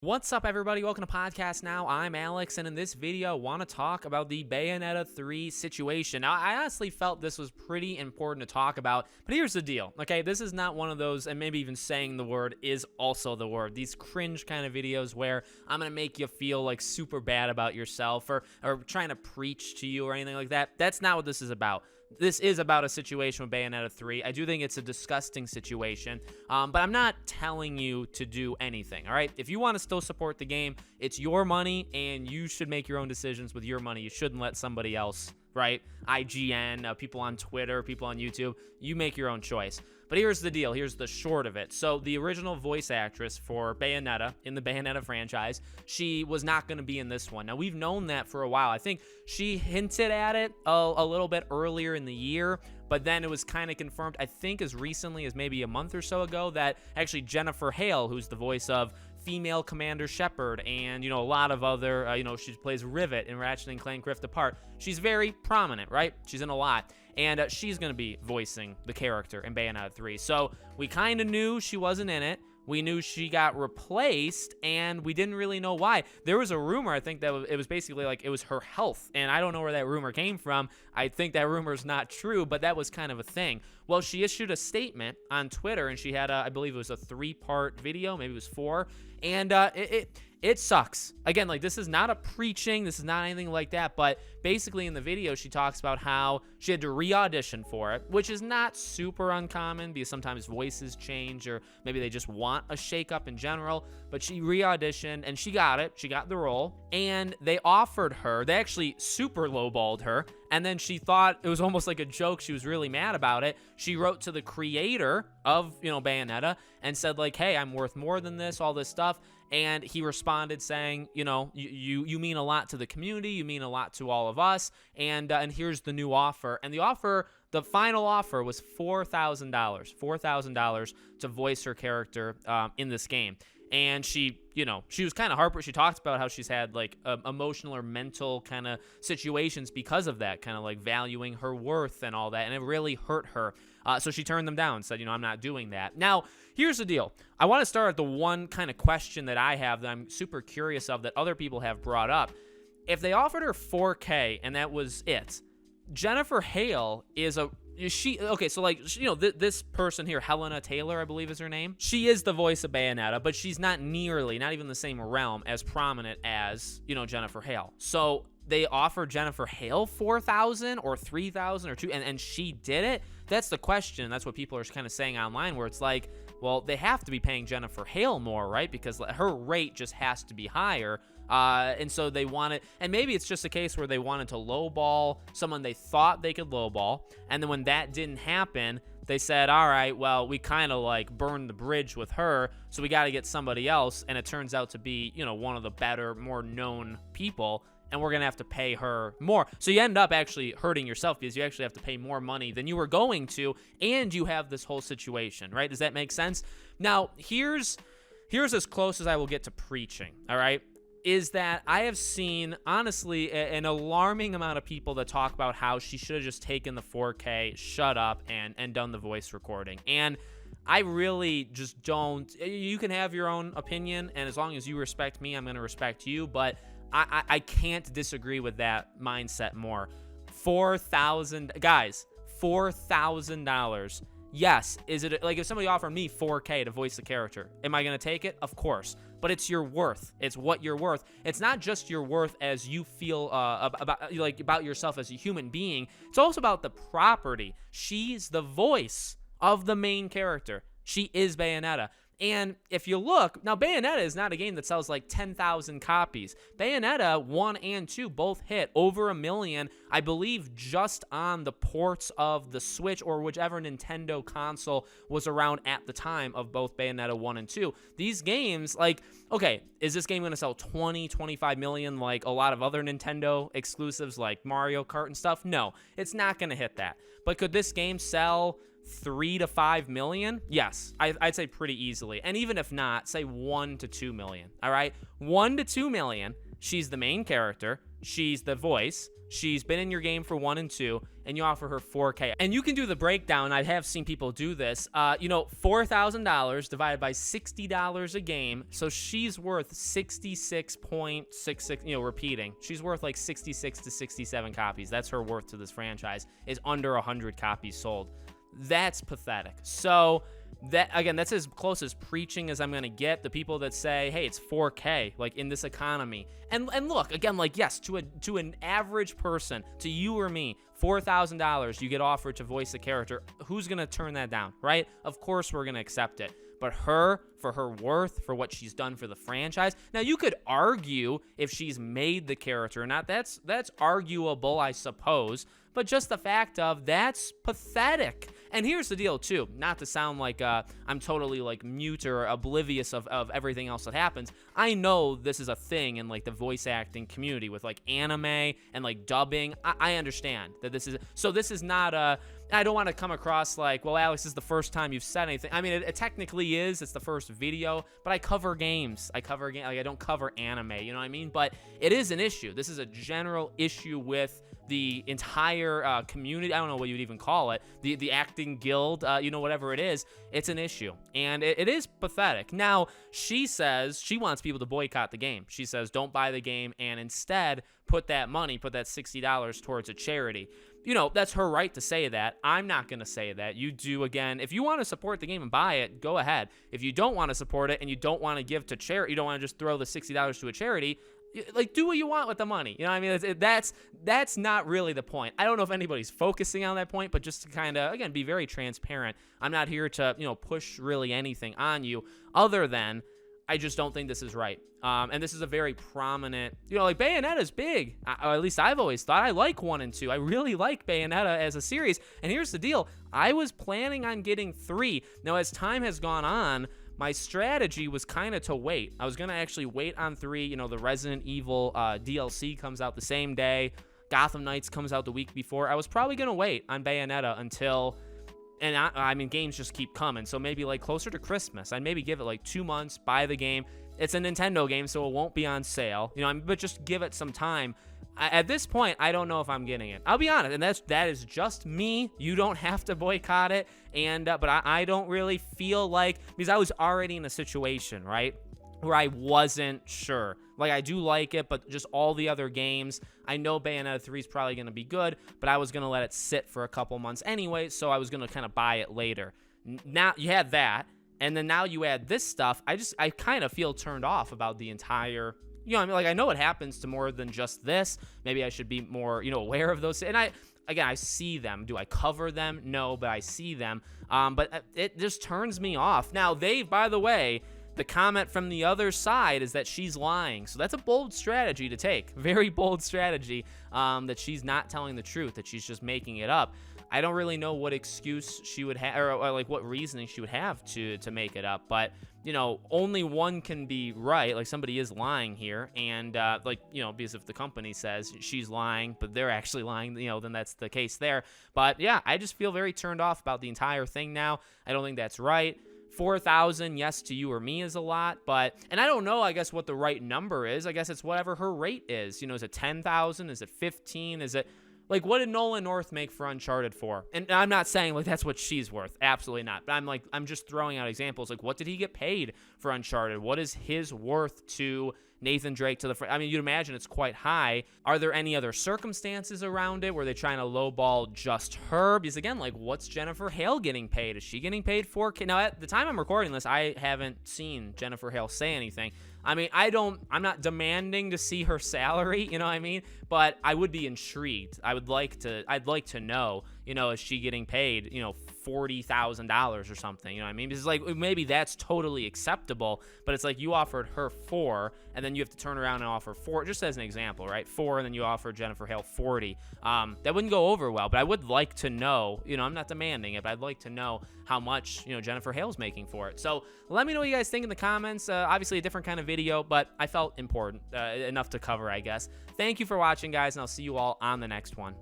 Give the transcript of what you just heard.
What's up, everybody? Welcome to Podcast Now. I'm Alex, and in this video, I want to talk about the Bayonetta 3 situation. Now, I honestly felt this was pretty important to talk about, but here's the deal, okay? This is not one of those, and maybe even saying the word is also the word, these cringe kind of videos where I'm going to make you feel like super bad about yourself or trying to preach to you or anything like that. That's not what this is about. This is about a situation with Bayonetta 3. I do think it's a disgusting situation, but I'm not telling you to do anything, all right? If you want to still support the game, it's your money, and you should make your own decisions with your money. You shouldn't let somebody else, right? IGN, people on Twitter, people on YouTube, you make your own choice. But here's the deal. Here's the short of it. So the original voice actress for Bayonetta in the Bayonetta franchise, she was not going to be in this one. Now, we've known that for a while. I think she hinted at it a little bit earlier in the year, but then it was kind of confirmed, I think as recently as maybe a month or so ago, that actually Jennifer Hale, who's the voice of female Commander Shepard and, a lot of other, she plays Rivet in Ratchet & Clank Rift Apart. She's very prominent, right? She's in a lot. And she's going to be voicing the character in Bayonetta 3. So we kind of knew she wasn't in it. We knew she got replaced, and we didn't really know why. There was a rumor, I think, that it was basically like it was her health, and I don't know where that rumor came from. I think that rumor is not true, but that was kind of a thing. Well, she issued a statement on Twitter, and she had, I believe it was a 3-part video, maybe it was 4, and it sucks. Again, like, this is not a preaching, this is not anything like that, but basically in the video, she talks about how she had to re-audition for it, which is not super uncommon because sometimes voices change or maybe they just want a shake-up in general, but she re-auditioned and she got it. She got the role, and they offered her, they actually super lowballed her, and then she thought it was almost like a joke. She was really mad about it. She wrote to the creator of, Bayonetta and said, like, hey, I'm worth more than this, all this stuff. And he responded saying, you mean a lot to the community, you mean a lot to all of us, and here's the new offer. And the final offer was $4,000 to voice her character in this game. And she was kind of heartbroken. She talked about how she's had like emotional or mental kind of situations because of that, kind of like valuing her worth and all that, and it really hurt her. So she turned them down, said, I'm not doing that. Now, here's the deal. I want to start at the one kind of question that I have that I'm super curious of that other people have brought up. If they offered her 4K and that was it, Jennifer Hale this person here, Helena Taylor, I believe is her name. She is the voice of Bayonetta, but she's not even the same realm as prominent as, Jennifer Hale. So they offered Jennifer Hale $4,000 or $3,000 or $2,000, and she did it. That's the question. That's what people are kind of saying online, where it's like, well, they have to be paying Jennifer Hale more, right? Because her rate just has to be higher. And so they wanted, and maybe it's just a case where they wanted to lowball someone they thought they could lowball. And then when that didn't happen, they said, all right, well, we kind of like burned the bridge with her, so we got to get somebody else. And it turns out to be, one of the better, more known people, and we're going to have to pay her more. So you end up actually hurting yourself because you actually have to pay more money than you were going to, and you have this whole situation, right? Does that make sense? Now, here's as close as I will get to preaching, all right? Is that I have seen, honestly, an alarming amount of people that talk about how she should have just taken the 4K, shut up, and done the voice recording. And I really just don't. You can have your own opinion, and as long as you respect me, I'm going to respect you, but I can't disagree with that mindset more. $4,000. Yes, is it like if somebody offered me 4K to voice the character, am I going to take it? Of course. But it's your worth. It's what you're worth. It's not just your worth as you feel about yourself as a human being. It's also about the property. She's the voice of the main character. She is Bayonetta. And if you look, now Bayonetta is not a game that sells like 10,000 copies. Bayonetta 1 and 2 both hit over 1 million, I believe, just on the ports of the Switch or whichever Nintendo console was around at the time of both Bayonetta 1 and 2. These games, like, okay, is this game going to sell 20, 25 million like a lot of other Nintendo exclusives like Mario Kart and stuff? No, it's not going to hit that. But could this game sell 3 to 5 million? Yes, I'd say pretty easily. And even if not, say 1 to 2 million. All right, 1 to 2 million. She's the main character. She's the voice. She's been in your game for 1 and 2, and you offer her 4K. And you can do the breakdown. I have seen people do this. $4,000 divided by $60 a game. So she's worth 66.66, repeating. She's worth like 66 to 67 copies. That's her worth to this franchise, is under 100 copies sold. That's pathetic. So that, again, that's as close as preaching as I'm gonna get. The people that say, hey, it's 4K, like, in this economy. And look, again, like, yes, to an average person, to you or me, $4,000 you get offered to voice a character. Who's gonna turn that down, right? Of course we're gonna accept it. But her, for her worth, for what she's done for the franchise. Now, you could argue if she's made the character or not. That's arguable, I suppose. But just the fact of, that's pathetic. And here's the deal, too. Not to sound like I'm totally, like, mute or oblivious of everything else that happens. I know this is a thing in, like, the voice acting community with, like, anime and, like, dubbing. I understand that this is... So this is not a... I don't want to come across like, well, Alex, this is the first time you've said anything. I mean, it technically is. It's the first video, but I cover games. Like, I don't cover anime, you know what I mean? But it is an issue. This is a general issue with the entire community. I don't know what you'd even call it. The acting guild, whatever it is. It's an issue, and it is pathetic. Now, she says she wants people to boycott the game. She says don't buy the game and instead put that $60 towards a charity. That's her right to say that. I'm not going to say that. You do, again, if you want to support the game and buy it, go ahead. If you don't want to support it and you don't want to give to charity, you don't want to just throw the $60 to a charity, like, do what you want with the money. You know what I mean? That's not really the point. I don't know if anybody's focusing on that point, but just to kind of, again, be very transparent. I'm not here to, push really anything on you other than I just don't think this is right. And this is a very prominent, like, Bayonetta's big. Or at least I've always thought. I like 1 and 2. I really like Bayonetta as a series. And here's the deal. I was planning on getting 3. Now, as time has gone on, my strategy was kind of to wait. I was going to actually wait on 3. The Resident Evil DLC comes out the same day. Gotham Knights comes out the week before. I was probably going to wait on Bayonetta until... And I mean, games just keep coming. So maybe like closer to Christmas, I'd maybe give it like 2 months, buy the game. It's a Nintendo game, so it won't be on sale. But just give it some time. At this point, I don't know if I'm getting it. I'll be honest, and that is just me. You don't have to boycott it. And but I don't really feel like, because I was already in a situation, right, where I wasn't sure. Like, I do like it, but just all the other games, I know Bayonetta 3 is probably going to be good, but I was going to let it sit for a couple months anyway, so I was going to kind of buy it later. Now, you had that, and then now you add this stuff. I kind of feel turned off about the entire... Like, I know what happens to more than just this. Maybe I should be more, aware of those. And I see them. Do I cover them? No, but I see them. But it just turns me off. Now, by the way... The comment from the other side is that she's lying. So that's a bold strategy to take. Very bold strategy, that she's not telling the truth, that she's just making it up. I don't really know what excuse she would have, or like what reasoning she would have to make it up. But, only one can be right. Like, somebody is lying here. And, because if the company says she's lying, but they're actually lying, then that's the case there. But, yeah, I just feel very turned off about the entire thing now. I don't think that's right. 4,000, yes, to you or me is a lot, and I don't know, I guess, what the right number is. I guess it's whatever her rate is. Is it 10,000? Is it 15? Is it, like, what did Nolan North make for Uncharted 4? And I'm not saying, like, that's what she's worth. Absolutely not. But I'm just throwing out examples. Like, what did he get paid for Uncharted? What is his worth to Nathan Drake to the... I mean, you'd imagine it's quite high. Are there any other circumstances around it? Were they trying to lowball just her? Because, again, like, what's Jennifer Hale getting paid? Is she getting paid $4K? Now, at the time I'm recording this, I haven't seen Jennifer Hale say anything. I mean, I'm not demanding to see her salary, you know what I mean? But I would be intrigued. I'd like to know, is she getting paid, $40,000 or something, you know what I mean? Because, like, maybe that's totally acceptable, but it's like you offered her 4, and then you have to turn around and offer 4, just as an example, right? 4, and then you offer Jennifer Hale 40. That wouldn't go over well, but I would like to know, I'm not demanding it, but I'd like to know how much, Jennifer Hale's making for it. So let me know what you guys think in the comments. Obviously a different kind of video, but I felt important, enough to cover, I guess. Thank you for watching, guys, and I'll see you all on the next one.